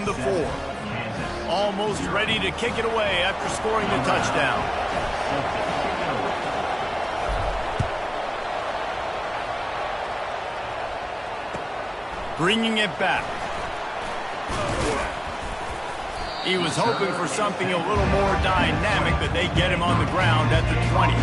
the 4. Almost ready to kick it away after scoring the touchdown. Bringing it back. He was hoping for something a little more dynamic, but they get him on the ground at the 20.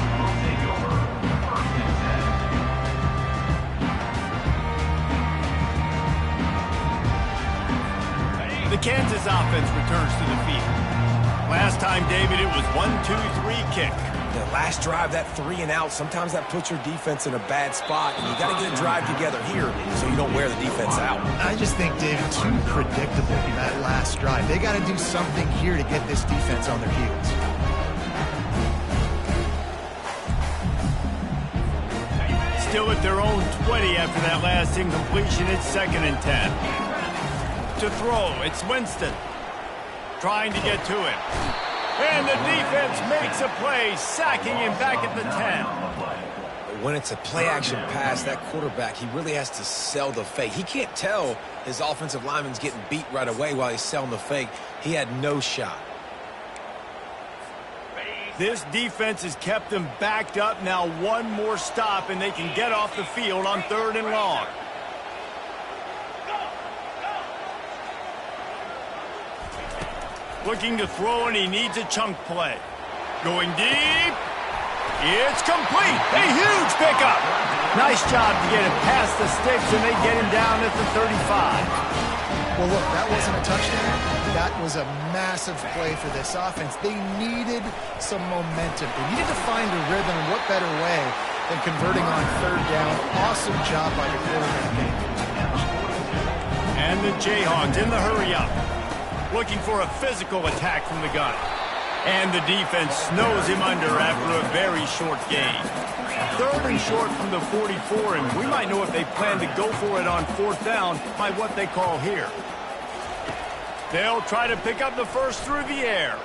The Kansas offense returns to the field. Last time, David, it was 1-2-3 kick. The last drive, that 3 and out, sometimes that puts your defense in a bad spot, and you got to get a drive together here so you don't wear the defense out. I just think, David, too predictable that last drive. They got to do something here to get this defense on their heels. Still at their own 20 after that last incompletion. It's 2nd and 10. To throw, it's Winston. Trying to get to him. And the defense makes a play, sacking him back at the 10. When it's a play-action pass, that quarterback, he really has to sell the fake. He can't tell his offensive lineman's getting beat right away while he's selling the fake. He had no shot. This defense has kept them backed up. Now one more stop, and they can get off the field on 3rd and long. Looking to throw, and he needs a chunk play. Going deep. It's complete. A huge pickup. Nice job to get it past the sticks, and they get him down at the 35. Well, look, that wasn't a touchdown. That was a massive play for this offense. They needed some momentum. They needed to find a rhythm. What better way than converting on 3rd down? Awesome job by the quarterback. And the Jayhawks in the hurry-up. Looking for a physical attack from the gun. And the defense snows him under after a very short gain. 3rd and short from the 44, and we might know if they plan to go for it on 4th down by what they call here. They'll try to pick up the first through the air.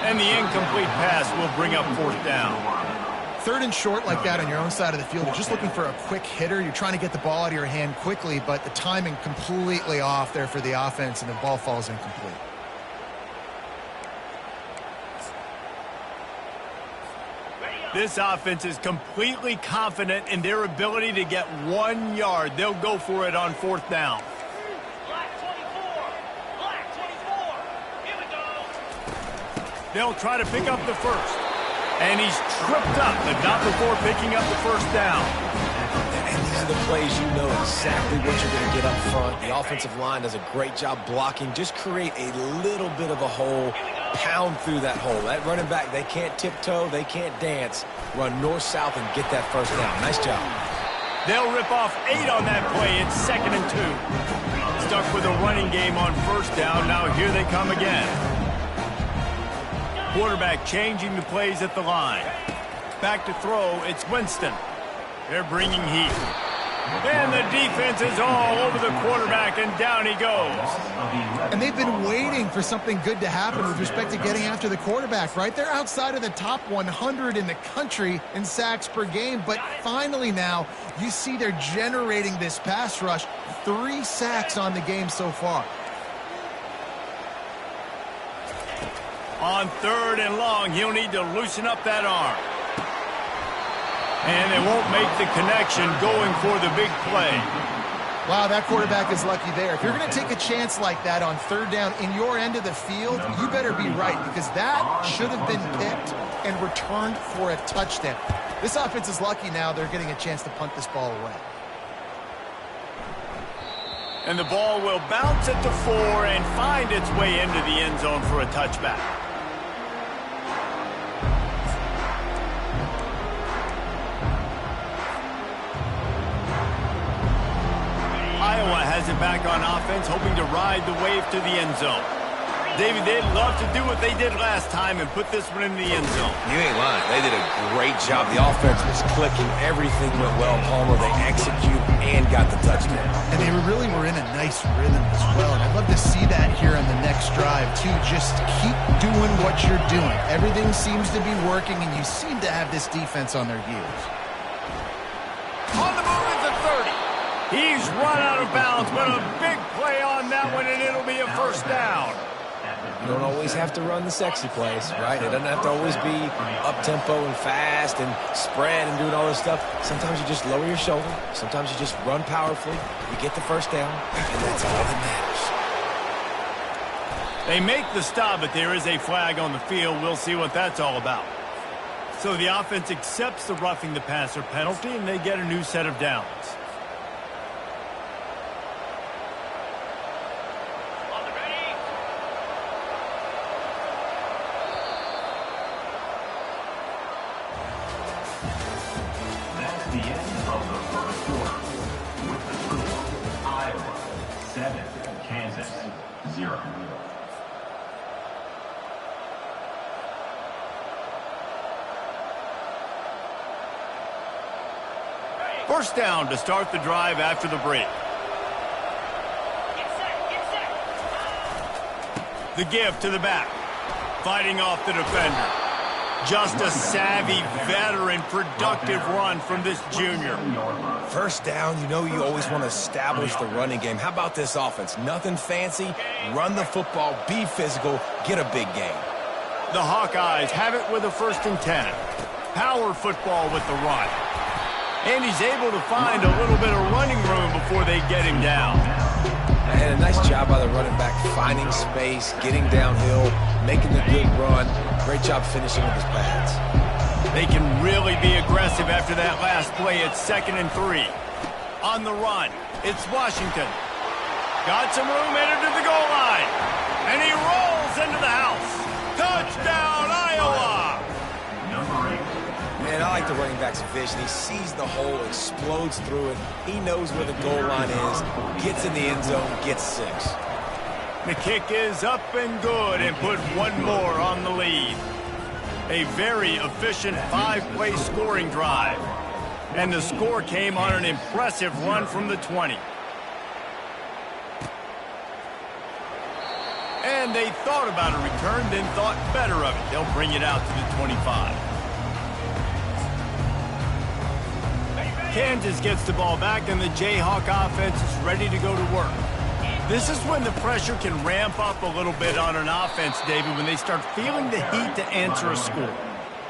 And the incomplete pass will bring up 4th down. 3rd and short like that on your own side of the field, you're just looking for a quick hitter. You're trying to get the ball out of your hand quickly, but the timing completely off there for the offense, and the ball falls incomplete. This offense is completely confident in their ability to get 1 yard. They'll go for it on 4th down. They'll try to pick up the first. And he's tripped up, but not before picking up the first down. And these are the plays you know exactly what you're going to get up front. The offensive line does a great job blocking. Just create a little bit of a hole, pound through that hole. That running back, they can't tiptoe, they can't dance. Run north-south and get that first down. Nice job. They'll rip off 8 on that play. It's 2nd and 2. Stuck with a running game on 1st down. Now here they come again. Quarterback changing the plays at the line. Back to throw, it's Winston. They're bringing heat. And the defense is all over the quarterback, and down he goes. And they've been waiting for something good to happen with respect to getting after the quarterback, right? They're outside of the top 100 in the country in sacks per game, but finally now you see they're generating this pass rush. 3 sacks on the game so far. On 3rd and long, he'll need to loosen up that arm. And they won't make the connection going for the big play. Wow, that quarterback is lucky there. If you're going to take a chance like that on 3rd down in your end of the field, you better be right, because that should have been picked and returned for a touchdown. This offense is lucky now they're getting a chance to punt this ball away. And the ball will bounce at the 4 and find its way into the end zone for a touchback. Iowa has it back on offense, hoping to ride the wave to the end zone. David, they'd love to do what they did last time and put this one in the end zone. You ain't lying. They did a great job. The offense was clicking. Everything went well, Palmer. They executed and got the touchdown. And they really were in a nice rhythm as well. And I'd love to see that here on the next drive, too. Just keep doing what you're doing. Everything seems to be working, and you seem to have this defense on their heels. On the move at the 30. He's run out of bounds, but a big play on that one, and it'll be a first down. You don't always have to run the sexy plays, right? It doesn't have to always be up-tempo and fast and spread and doing all this stuff. Sometimes you just lower your shoulder. Sometimes you just run powerfully. You get the first down, and that's all that matters. They make the stop, but there is a flag on the field. We'll see what that's all about. So the offense accepts the roughing the passer penalty, and they get a new set of downs. The end of the first quarter with the score Iowa 7, Kansas 0. First down to start the drive after the break. The give to the back, fighting off the defender. Just a savvy, veteran, productive run from this junior. First down, you know you always want to establish the running game. How about this offense? Nothing fancy. Run the football, be physical, get a big gain. The Hawkeyes have it with a 1st and 10. Power football with the run. And he's able to find a little bit of running room before they get him down. And a nice job by the running back, finding space, getting downhill, making a good run. Great job finishing with his pads. They can really be aggressive after that last play. It's 2nd and 3. On the run, it's Washington. Got some room headed to the goal line. And he rolls into the house. Touchdown, Iowa! Number 8. Man, I like the running back's vision. He sees the hole, explodes through it. He knows where the goal line is, gets in the end zone, gets 6. The kick is up and good and put one more on the lead. A very efficient 5-play scoring drive. And the score came on an impressive run from the 20. And they thought about a return, then thought better of it. They'll bring it out to the 25. Kansas gets the ball back, and the Jayhawk offense is ready to go to work. This is when the pressure can ramp up a little bit on an offense, David, when they start feeling the heat to answer a score.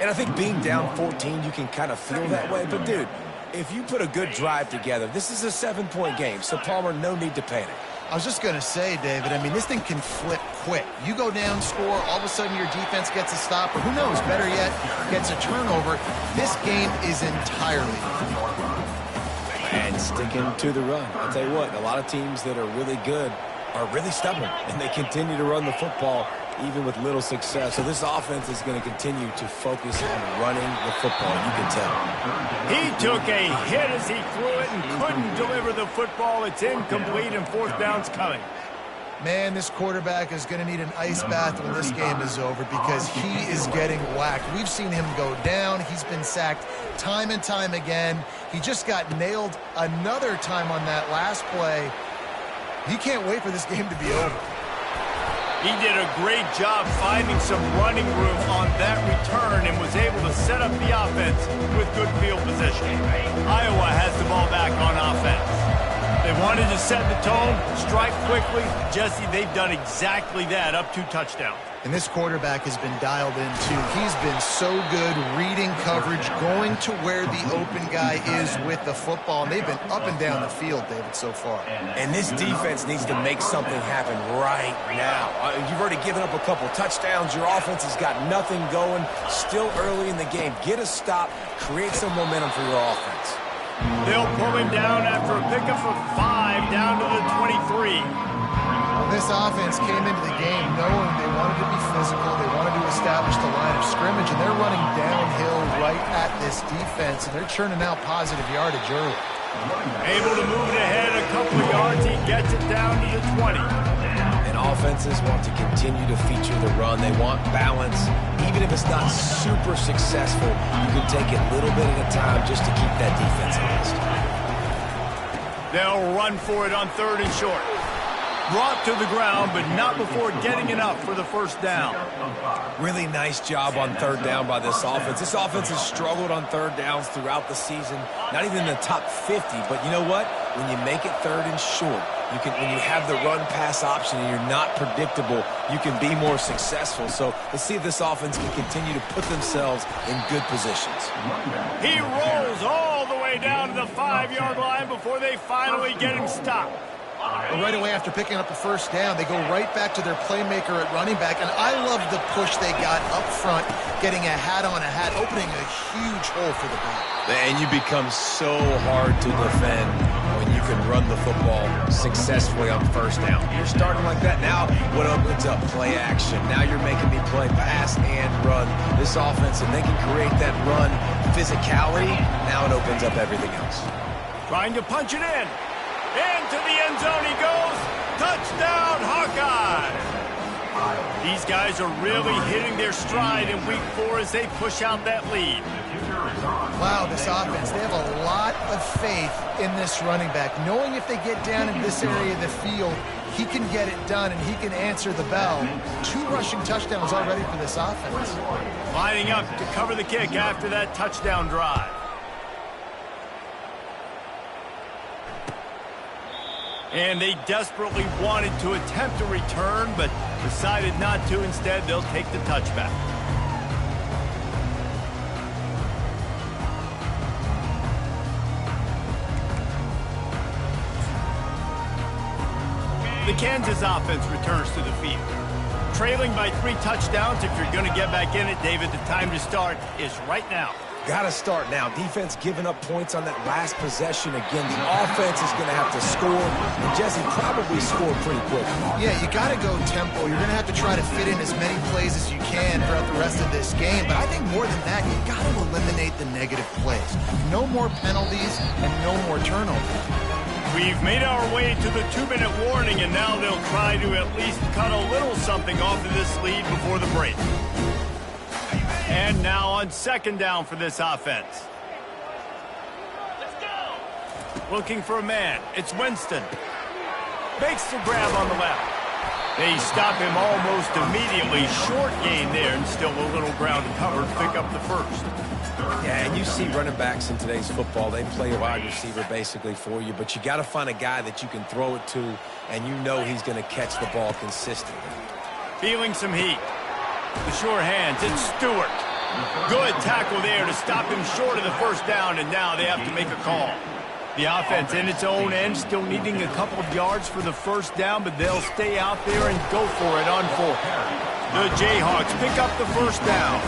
And I think being down 14, you can kind of feel that way. But, dude, if you put a good drive together, this is a 7-point game. So, Palmer, no need to panic. I was just going to say, David, I mean, this thing can flip quick. You go down, score, all of a sudden your defense gets a stop, or who knows, better yet, gets a turnover. This game is entirely and sticking to the run. I'll tell you what, a lot of teams that are really good are really stubborn, and they continue to run the football even with little success. So this offense is going to continue to focus on running the football, you can tell. He took a hit as he threw it and couldn't deliver the football. It's incomplete, and 4th down's coming. Man, this quarterback is going to need an ice bath when this game is over because he is getting whacked. We've seen him go down. He's been sacked time and time again. He just got nailed another time on that last play. He can't wait for this game to be over. He did a great job finding some running room on that return and was able to set up the offense with good field position. Iowa has the ball back on offense. They wanted to set the tone, strike quickly. Jesse, they've done exactly that, up 2 touchdowns. And this quarterback has been dialed in, too. He's been so good reading coverage, going to where the open guy is with the football. And they've been up and down the field, David, so far. And this defense needs to make something happen right now. You've already given up a couple touchdowns. Your offense has got nothing going. Still early in the game. Get a stop. Create some momentum for your offense. They'll pull him down after a pickup of 5 down to the 23. This offense came into the game knowing they wanted to be physical, they wanted to establish the line of scrimmage, and they're running downhill right at this defense, and they're churning out positive yardage early. Able to move it ahead a couple of yards, he gets it down to the 20. And offenses want to continue to feature the run. They want balance. Even if it's not super successful, you can take it a little bit at a time just to keep that defense honest. They'll run for it on 3rd and short. Brought to the ground, but not before getting enough for the 1st down. Really nice job on 3rd down by this offense. This offense has struggled on 3rd downs throughout the season. Not even in the top 50, but you know what? when you make it 3rd and short, when you have the run-pass option and you're not predictable, you can be more successful. So let's see if this offense can continue to put themselves in good positions. He rolls all the way down to the 5-yard line before they finally get him stopped. Right away after picking up the first down, they go right back to their playmaker at running back. And I love the push they got up front, getting a hat on a hat, opening a huge hole for the ball. And you become so hard to defend when you can run the football successfully on 1st down. You're starting like that. Now what opens up? Play action. Now you're making me play pass and run. This offense, and they can create that run physicality. Now it opens up everything else. Trying to punch it in. Into the end zone he goes. Touchdown, Hawkeyes. These guys are really hitting their stride in week 4 as they push out that lead. Wow, this offense, they have a lot of faith in this running back, knowing if they get down in this area of the field, he can get it done and he can answer the bell. 2 rushing touchdowns already for this offense. Lining up to cover the kick after that touchdown drive. And they desperately wanted to attempt a return, but decided not to. Instead, they'll take the touchback. The Kansas offense returns to the field. Trailing by 3 touchdowns. If you're going to get back in it, David, the time to start is right now. Got to start now. Defense giving up points on that last possession. Again, the offense is going to have to score. And Jesse probably scored pretty quick. Yeah, you got to go tempo. You're going to have to try to fit in as many plays as you can throughout the rest of this game. But I think more than that, you got to eliminate the negative plays. No more penalties and no more turnovers. We've made our way to the 2-minute warning, and now they'll try to at least cut a little something off of this lead before the break. And now on 2nd down for this offense. Let's go. Looking for a man. It's Winston. Makes the grab on the left. They stop him almost immediately. Short gain there, and still a little ground to cover to pick up the first. Yeah, and you see running backs in today's football, they play a wide receiver basically for you, but you got to find a guy that you can throw it to, and you know he's going to catch the ball consistently. Feeling some heat. The sure hands, it's Stewart. Good tackle there to stop him short of the first down, and now they have to make a call. The offense in its own end, still needing a couple of yards for the first down, but they'll stay out there and go for it on 4th. The Jayhawks pick up the first down.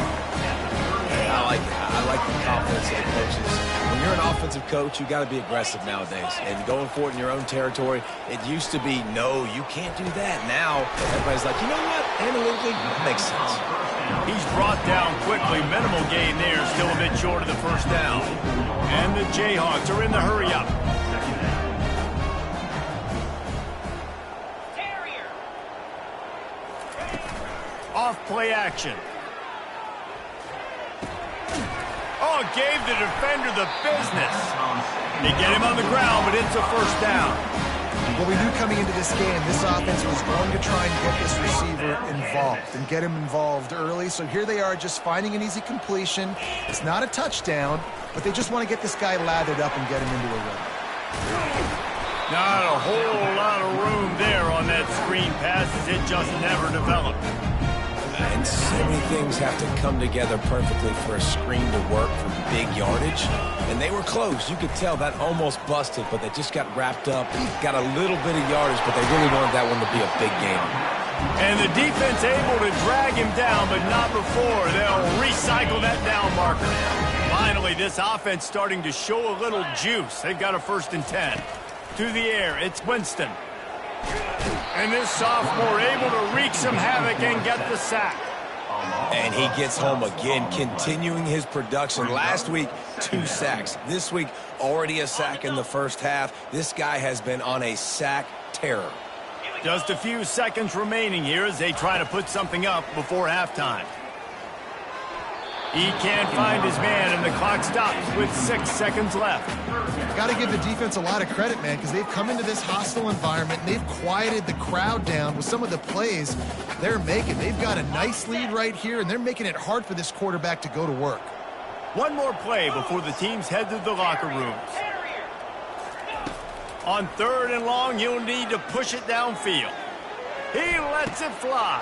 I like it. I like the confidence of the coaches. When you're an offensive coach, you got to be aggressive nowadays. And going for it in your own territory, it used to be, no, you can't do that. Now, everybody's like, you know what? Analytically, it makes sense. He's brought down quickly. Minimal gain there, still a bit short of the first down. And the Jayhawks are in the hurry-up. Off play action. Oh, gave the defender the business. They get him on the ground, but it's a first down. Well, we knew coming into this game, this offense was going to try and get this receiver involved and get him involved early. So here they are just finding an easy completion. It's not a touchdown, but they just want to get this guy lathered up and get him into a run. Not a whole lot of room there on that screen pass as it just never developed. And so many things have to come together perfectly for a screen to work for big yardage. And they were close. You could tell that almost busted, but they just got wrapped up, got a little bit of yardage, but they really wanted that one to be a big game. And the defense able to drag him down, but not before. They'll recycle that down marker. Finally, this offense starting to show a little juice. They've got a 1st and 10. To the air, it's Winston. And this sophomore able to wreak some havoc and get the sack. And he gets home again, continuing his production. Last week, 2 sacks. This week, already a sack in the first half. This guy has been on a sack terror. Just a few seconds remaining here as they try to put something up before halftime. He can't find his man, and the clock stops with 6 seconds left. Got to give the defense a lot of credit, man, because they've come into this hostile environment, and they've quieted the crowd down with some of the plays they're making. They've got a nice lead right here, and they're making it hard for this quarterback to go to work. One more play before the teams head to the locker rooms. On 3rd and long, you'll need to push it downfield. He lets it fly.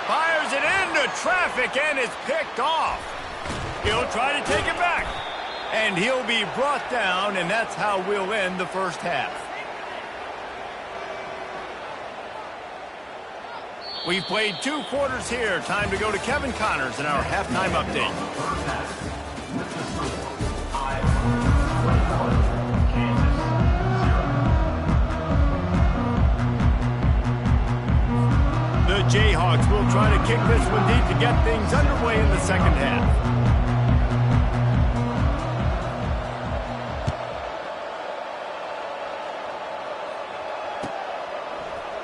Fires it into traffic and is picked off. He'll try to take it back. And he'll be brought down, and that's how we'll end the first half. We've played 2 quarters here. Time to go to Kevin Connors in our halftime update. First half, with the score, Iowa 21, Kansas 0. The Jayhawks will try to kick this one deep to get things underway in the second half.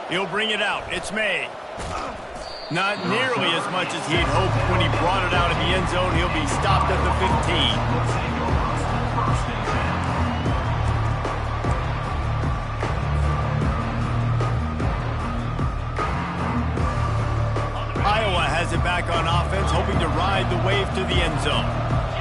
He'll bring it out. It's May. Not nearly as much as he'd hoped when he brought it out of the end zone. He'll be stopped at the 15. Iowa has it back on offense, hoping to ride the wave to the end zone.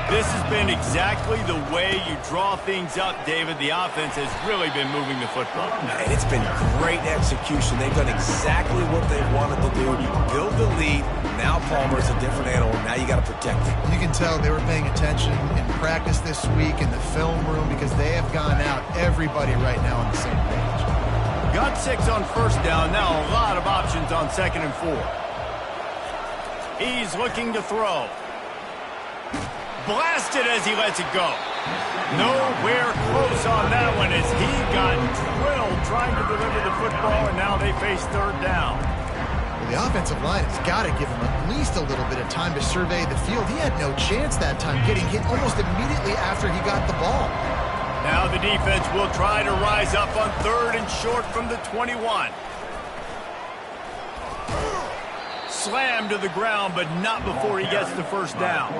This has been exactly the way you draw things up, David. The offense has really been moving the football. And it's been great execution. They've done exactly what they wanted to do. Build the lead. Now Palmer's a different animal. Now you got to protect him. You can tell they were paying attention in practice this week in the film room because they have gone out, everybody right now on the same page. Got 6 on 1st down. Now a lot of options on 2nd and 4. He's looking to throw. Blasted as he lets it go. Nowhere close on that one as he got drilled trying to deliver the football, and now they face 3rd down. Well, the offensive line has got to give him at least a little bit of time to survey the field. He had no chance that time, getting hit almost immediately after he got the ball. Now the defense will try to rise up on 3rd and short from the 21. Slammed to the ground, but not before he gets the 1st down.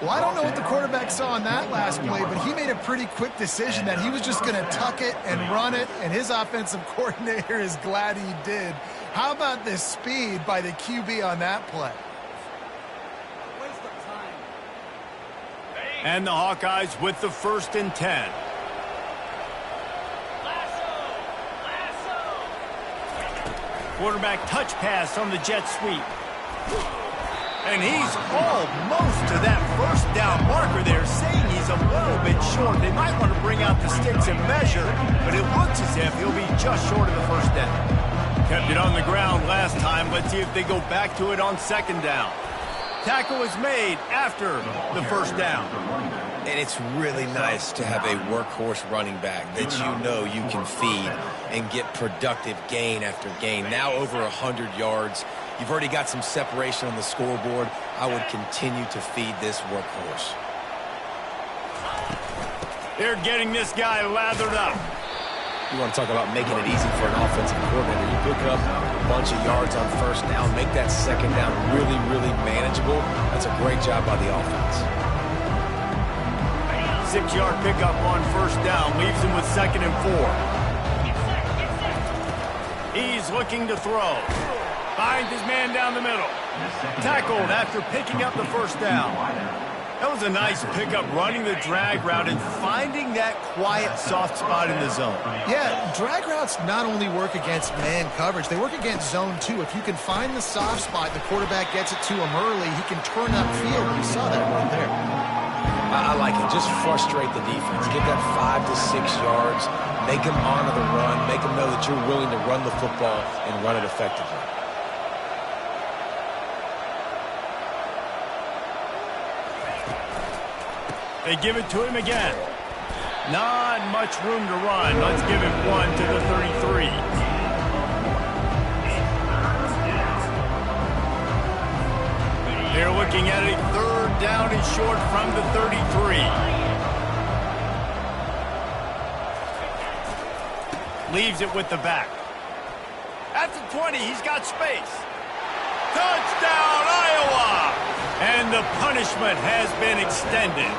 Well, I don't know what the quarterback saw in that last play, but he made a pretty quick decision that he was just going to tuck it and run it, and his offensive coordinator is glad he did. How about the speed by the QB on that play? And the Hawkeyes with the 1st and 10. Quarterback touch pass on the jet sweep. And he's almost to that 1st down marker there, saying he's a little bit short. They might want to bring out the sticks and measure, but it looks as if he'll be just short of the 1st down. Kept it on the ground last time. Let's see if they go back to it on 2nd down. Tackle is made after the 1st down. And it's really nice to have a workhorse running back that you know you can feed and get productive gain after gain. Now over 100 yards. You've already got some separation on the scoreboard. I would continue to feed this workhorse. They're getting this guy lathered up. You want to talk about making it easy for an offensive coordinator. You pick up a bunch of yards on 1st down, make that 2nd down really, really manageable. That's a great job by the offense. 6-yard pickup on 1st down, leaves him with 2nd and 4. He's looking to throw. Finds his man down the middle. Tackled after picking up the 1st down. That was a nice pickup, running the drag route and finding that quiet, soft spot in the zone. Yeah, drag routes not only work against man coverage, they work against zone too. If you can find the soft spot, the quarterback gets it to him early, he can turn upfield. You saw that right there. I like it. Just frustrate the defense. Get that 5 to 6 yards. Make them honor the run. Make them know that you're willing to run the football and run it effectively. They give it to him again. Not much room to run. Let's give him 1 to the 33. They're looking at a 3rd down and short from the 33. Leaves it with the back. At the 20, he's got space. Touchdown, Iowa! And the punishment has been extended.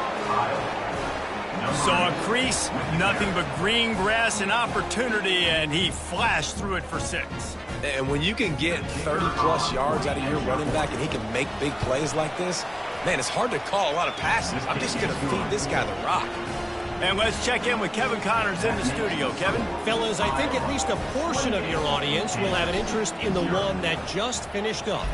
Saw a crease, nothing but green grass and opportunity, and he flashed through it for 6. And when you can get 30-plus yards out of your running back and he can make big plays like this, man, it's hard to call a lot of passes. I'm just going to feed this guy the rock. And let's check in with Kevin Connors in the studio. Kevin? Fellas, I think at least a portion of your audience will have an interest in the one that just finished up.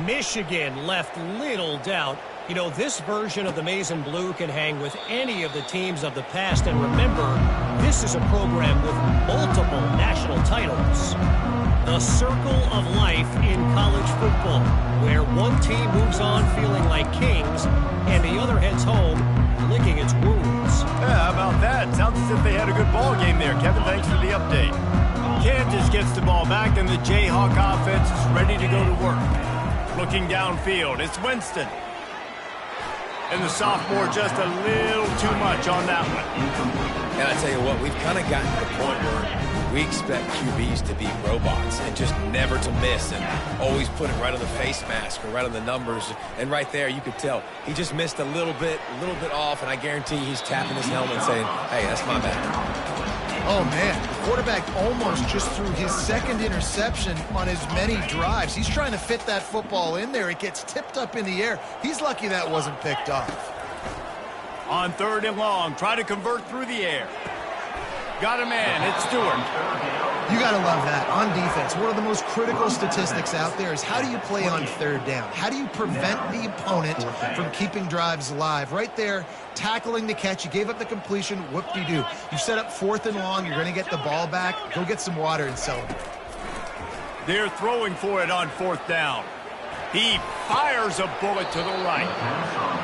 Michigan left little doubt. You know, this version of the Maize and Blue can hang with any of the teams of the past. And remember, this is a program with multiple national titles. The circle of life in college football, where one team moves on feeling like kings and the other heads home licking its wounds. Yeah, how about that? Sounds as if they had a good ball game there. Kevin, thanks for the update. Kansas gets the ball back, and the Jayhawk offense is ready to go to work. Looking downfield, it's Winston. And the sophomore just a little too much on that one. And I tell you what, we've kind of gotten to the point where we expect QBs to be robots and just never to miss and always put it right on the face mask or right on the numbers. And right there, you could tell he just missed a little bit off, and I guarantee he's tapping his helmet saying, hey, that's my bad. Oh, man, the quarterback almost just threw his second interception on as many drives. He's trying to fit that football in there. It gets tipped up in the air. He's lucky that wasn't picked off. On 3rd and long, try to convert through the air. Got a man, it's Stewart. You got to love that. On defense, one of the most critical statistics out there is how do you play on 3rd down? How do you prevent the opponent from keeping drives alive? Right there, tackling the catch. You gave up the completion. Whoop-de-doo. You set up 4th and long. You're going to get the ball back. Go get some water and celebrate. They're throwing for it on 4th down. He fires a bullet to the right.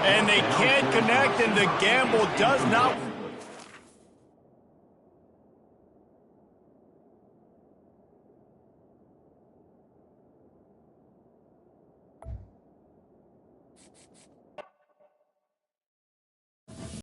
And they can't connect, and the gamble does not